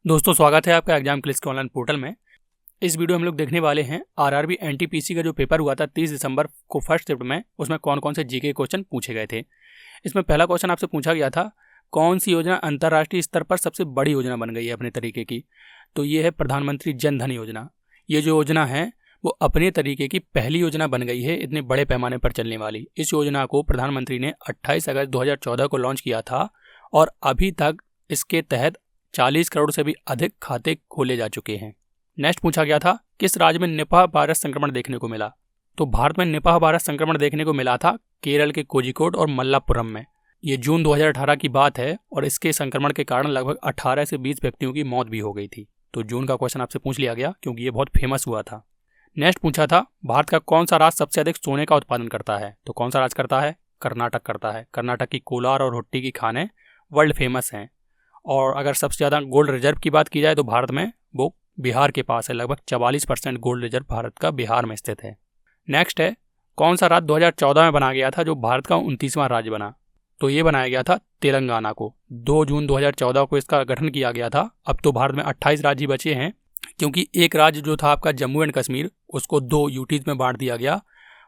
दोस्तों, स्वागत है आपका एग्जाम क्लिक्स के ऑनलाइन पोर्टल में। इस वीडियो में हम लोग देखने वाले हैं आरआरबी एनटीपीसी का जो पेपर हुआ था 30 दिसंबर को फर्स्ट शिफ्ट में, उसमें कौन कौन से जीके क्वेश्चन पूछे गए थे। इसमें पहला क्वेश्चन आपसे पूछा गया था, कौन सी योजना अंतर्राष्ट्रीय स्तर पर सबसे बड़ी योजना बन गई है अपने तरीके की। तो ये है प्रधानमंत्री जन धन योजना। ये जो योजना है वो अपने तरीके की पहली योजना बन गई है इतने बड़े पैमाने पर चलने वाली। इस योजना को प्रधानमंत्री ने 28 अगस्त 2014 को लॉन्च किया था और अभी तक इसके तहत 40 करोड़ से भी अधिक खाते खोले जा चुके हैं। नेक्स्ट पूछा गया था, किस राज्य में निपाह वायरस संक्रमण देखने को मिला। तो भारत में निपाह वायरस संक्रमण देखने को मिला था केरल के कोझिकोड और मल्लापुरम में। ये जून 2018 की बात है और इसके संक्रमण के कारण लगभग 18 से 20 व्यक्तियों की मौत भी हो गई थी। तो जून का क्वेश्चन आपसे पूछ लिया गया क्योंकि ये बहुत फेमस हुआ था। नेक्स्ट पूछा था, भारत का कौन सा राज्य सबसे अधिक सोने का उत्पादन करता है। तो कौन सा राज्य करता है? कर्नाटक करता है। कर्नाटक की कोलार और हुट्टी की खानें वर्ल्ड फेमस हैं। और अगर सबसे ज़्यादा गोल्ड रिजर्व की बात की जाए तो भारत में वो बिहार के पास है। लगभग 44% गोल्ड रिजर्व भारत का बिहार में स्थित है। नेक्स्ट है, कौन सा राज्य 2014 में बना गया था जो भारत का 29वां राज्य बना। तो ये बनाया गया था तेलंगाना को। 2 जून 2014 को इसका गठन किया गया था। अब तो भारत में 28 राज्य बचे हैं क्योंकि एक राज्य जो था आपका जम्मू एंड कश्मीर, उसको 2 यूटीज में बांट दिया गया।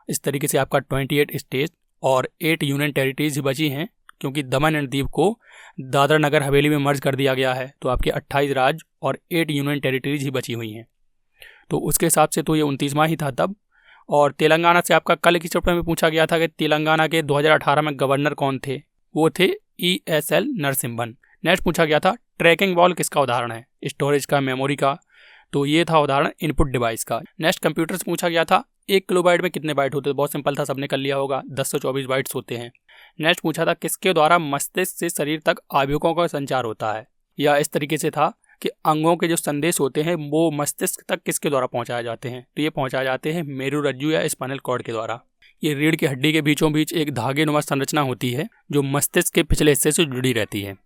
इस तरीके से आपका 28 स्टेट और 8 यूनियन टेरिटरीज ही बची हैं क्योंकि दमन एंड दीव को दादरा नगर हवेली में मर्ज कर दिया गया है। तो आपके 28 राज्य और 8 यूनियन टेरिटरीज ही बची हुई हैं। तो उसके हिसाब से तो ये 29वां ही था तब। और तेलंगाना से आपका कल की चैप्टर में पूछा गया था कि तेलंगाना के 2018 में गवर्नर कौन थे। वो थे ESL नरसिम्हन। नेक्स्ट पूछा गया था, ट्रैकिंग बॉल किसका उदाहरण है? स्टोरेज का, मेमोरी का। तो ये था उदाहरण इनपुट डिवाइस का। नेक्स्ट कंप्यूटर से पूछा गया था, 1 किलोबाइट में कितने बाइट होते हैं। बहुत सिंपल था, सबने कर लिया होगा, 1024 बाइट्स होते हैं। नेक्स्ट पूछा था, किसके द्वारा मस्तिष्क से शरीर तक आवेगों का संचार होता है। या इस तरीके से था कि अंगों के जो संदेश होते हैं वो मस्तिष्क तक किसके द्वारा पहुंचाए जाते हैं। तो ये पहुंचाए जाते हैं मेरुरज्जु या स्पाइनल कॉर्ड के द्वारा। ये रीढ़ की हड्डी के बीचों बीच एक धागे नुमा संरचना होती है जो मस्तिष्क के पिछले हिस्से से जुड़ी रहती है।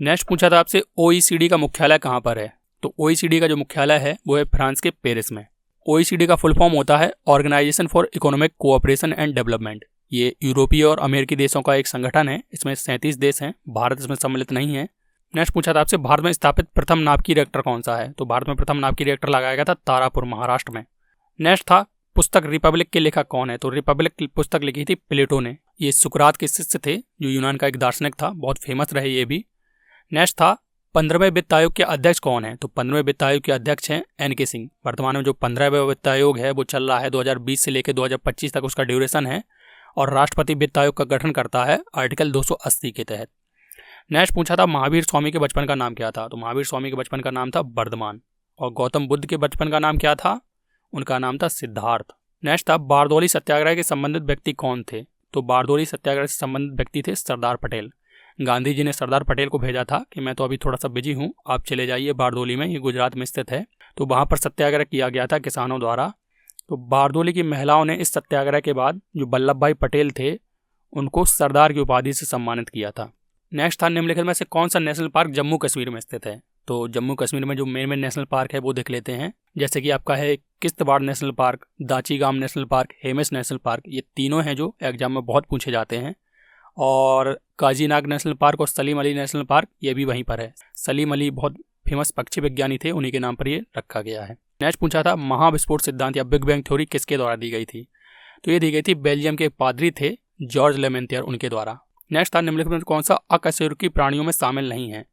नेक्स्ट पूछा था आपसे, OECD का मुख्यालय कहाँ पर है। तो OECD का जो मुख्यालय है वो है फ्रांस के पेरिस में। OECD का फुल फॉर्म होता है organisation for economic cooperation and development. ये यूरोपीय और अमेरिकी देशों का एक संगठन है। इसमें 37 देश हैं, भारत इसमें सम्मिलित नहीं है। नेक्स्ट पूछा था आपसे, भारत में स्थापित प्रथम नाभिकीय रिएक्टर कौन सा है। तो भारत में प्रथम नाभिकीय रिएक्टर लगाया गया था तारापुर, महाराष्ट्र में। नेक्स्ट था, पुस्तक रिपब्लिक के लेखक कौन है। तो रिपब्लिक की पुस्तक लिखी थी प्लेटो ने। ये सुकरात के शिष्य थे जो यूनान का एक दार्शनिक था, बहुत फेमस रहे ये भी। नेक्स्ट था, 15वें वित्त आयोग के अध्यक्ष कौन है। तो 15वें वित्त आयोग के अध्यक्ष हैं NK सिंह। वर्तमान में जो 15वें वित्त आयोग है वो चल रहा है 2020 से लेकर 2025 तक उसका ड्यूरेशन है और राष्ट्रपति वित्त आयोग का गठन करता है आर्टिकल 280 के तहत। नेक्स्ट पूछा था, महावीर स्वामी के बचपन का नाम क्या था। तो महावीर स्वामी के बचपन का नाम था वर्धमान। और गौतम बुद्ध के बचपन का नाम क्या था? उनका नाम था सिद्धार्थ। नेक्स्ट था, बारदौली सत्याग्रह के संबंधित व्यक्ति कौन थे। तो बारदौली सत्याग्रह से संबंधित व्यक्ति थे सरदार पटेल। गांधी जी ने सरदार पटेल को भेजा था कि मैं तो अभी थोड़ा सा बिजी हूँ, आप चले जाइए बारदौली में, ये गुजरात में स्थित है। तो वहाँ पर सत्याग्रह किया गया था किसानों द्वारा। तो बारदौली की महिलाओं ने इस सत्याग्रह के बाद जो वल्लभ भाई पटेल थे उनको सरदार की उपाधि से सम्मानित किया था। नेक्स्ट था, निम्नलिखित में से कौन सा नेशनल पार्क जम्मू कश्मीर में स्थित है। तो जम्मू कश्मीर में जो मेन नेशनल पार्क है वो देख लेते हैं। जैसे कि आपका है किश्तवाड़ नेशनल पार्क, दाची गाम national park, Hemis national park. ये तीनों हैं जो एग्जाम में बहुत पूछे जाते हैं। और काजीनाग नेशनल पार्क और सलीम अली नेशनल पार्क ये भी वहीं पर है। सलीम अली बहुत फेमस पक्षी विज्ञानी थे, उन्हीं के नाम पर ये रखा गया है। नेक्स्ट पूछा था, महाविस्फोट सिद्धांत या बिग बैंग थ्योरी किसके द्वारा दी गई थी। तो ये दी गई थी बेल्जियम के पादरी थे जॉर्ज लेमेंथियर, उनके द्वारा। नेक्स्ट था, निम्नलिखित में कौन सा अकशेरुकी प्राणियों में शामिल नहीं है।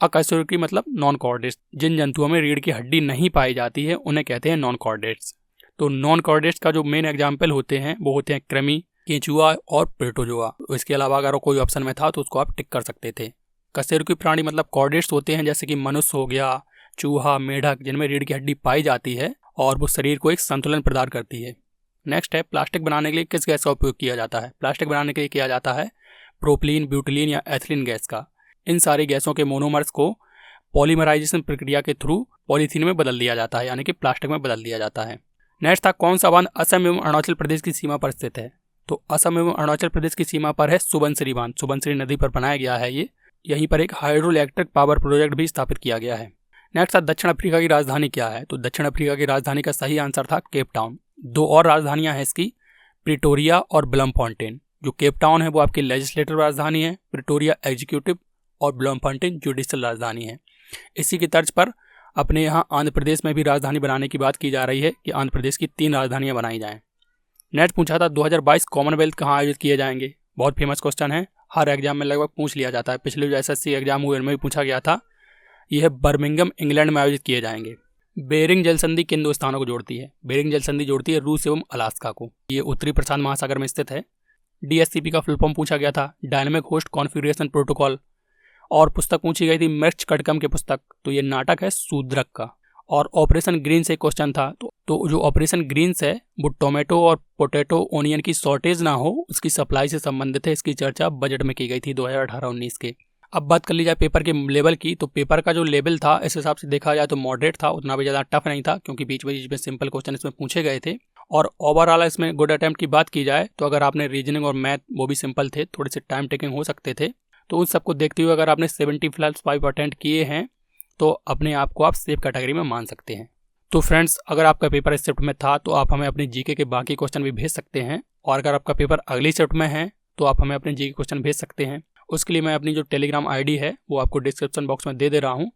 अकशेरुकी मतलब नॉन कॉर्डेट्स। जिन जंतुओं में रीढ़ की हड्डी नहीं पाई जाती है उन्हें कहते हैं नॉन कॉर्डेट्स। तो नॉन कॉर्डेट्स का जो मेन एग्जाम्पल होते हैं वो होते हैं कृमि, केंचुआ और प्रोटोजोआ। इसके अलावा अगर कोई ऑप्शन में था तो उसको आप टिक कर सकते थे। कशेरुकी प्राणी मतलब कॉर्डेट्स होते हैं जैसे कि मनुष्य हो गया, चूहा, मेढक, जिनमें रीढ़ की हड्डी पाई जाती है और वो शरीर को एक संतुलन प्रदान करती है। नेक्स्ट है, प्लास्टिक बनाने के लिए किस गैस का उपयोग किया जाता है। प्लास्टिक बनाने के लिए किया जाता है प्रोपिलीन, ब्यूटिलीन या एथिलीन गैस का। इन सारी गैसों के मोनोमर्स को पॉलीमराइजेशन प्रक्रिया के थ्रू पॉलीथीन में बदल दिया जाता है, यानी कि प्लास्टिक में बदल दिया जाता है। नेक्स्ट था, कौन सा बांध असम एवं अरुणाचल प्रदेश की सीमा पर स्थित है। तो असम एवं अरुणाचल प्रदेश की सीमा पर है सुबनसिरी बांध। सुबनसिरी नदी पर बनाया गया है ये। यहीं पर एक हाइड्रो इलेक्ट्रिक पावर प्रोजेक्ट भी स्थापित किया गया है। नेक्स्ट था, दक्षिण अफ्रीका की राजधानी क्या है। तो दक्षिण अफ्रीका की राजधानी का सही आंसर था केप टाउन। 2 और राजधानियां हैं इसकी, प्रिटोरिया और ब्लमफॉन्टेन। जो केप टाउन है वो आपकी लेजिस्लेटिव राजधानी है, प्रिटोरिया एग्जीक्यूटिव और ब्लॉमफंटेन जुडिशल राजधानी है। इसी की तर्ज पर अपने यहाँ आंध्र प्रदेश में भी राजधानी बनाने की बात की जा रही है कि आंध्र प्रदेश की 3 राजधानियाँ बनाई जाएँ। नेक्स्ट पूछा था 2022 कॉमनवेल्थ कहाँ आयोजित किए जाएंगे। बहुत फेमस क्वेश्चन है, हर एग्जाम में लगभग पूछ लिया जाता है। पिछले जो SSC एग्जाम हुए उनमें भी पूछा गया था। यह बर्मिंघम इंग्लैंड में आयोजित किए जाएंगे। बेरिंग जल संधि किन 2 स्थानों को जोड़ती है। बेरिंग जल संधि जोड़ती है रूस एवं अलास्का को। ये उत्तरी प्रशांत महासागर में स्थित है। DSCP का फुल फॉर्म पूछा गया था, डायनेमिक होस्ट कॉन्फ़िगरेशन प्रोटोकॉल। और पुस्तक पूछी गई थी मिर्च कटकम की पुस्तक, तो ये नाटक है शूद्रक का। और ऑपरेशन ग्रीन से क्वेश्चन था, तो जो ऑपरेशन ग्रीन्स है वो टोमेटो और पोटैटो ओनियन की शॉर्टेज ना हो उसकी सप्लाई से संबंधित है। इसकी चर्चा बजट में की गई थी 2018-19 के। अब बात कर ली जाए पेपर के लेवल की, तो पेपर का जो लेवल था इस हिसाब से देखा जाए तो मॉडरेट था, उतना भी ज़्यादा टफ नहीं था क्योंकि बीच में सिंपल क्वेश्चन इसमें पूछे गए थे। और ओवरऑल इसमें गुड अटेम्प्ट की बात की जाए तो अगर आपने रीजनिंग और मैथ वो भी सिंपल थे, थोड़े से टाइम टेकिंग हो सकते थे, तो उन सबको देखते हुए अगर आपने 75 अटेम्प्ट किए हैं तो अपने आप को आप सेफ कैटेगरी में मान सकते हैं। तो फ्रेंड्स, अगर आपका पेपर इस शिफ्ट में था तो आप हमें अपने जीके के बाकी क्वेश्चन भी भेज सकते हैं, और अगर आपका पेपर अगली शिफ्ट में है तो आप हमें अपने जीके क्वेश्चन भेज सकते हैं। उसके लिए मैं अपनी जो टेलीग्राम ID है वो आपको डिस्क्रिप्शन बॉक्स में दे रहा हूँ।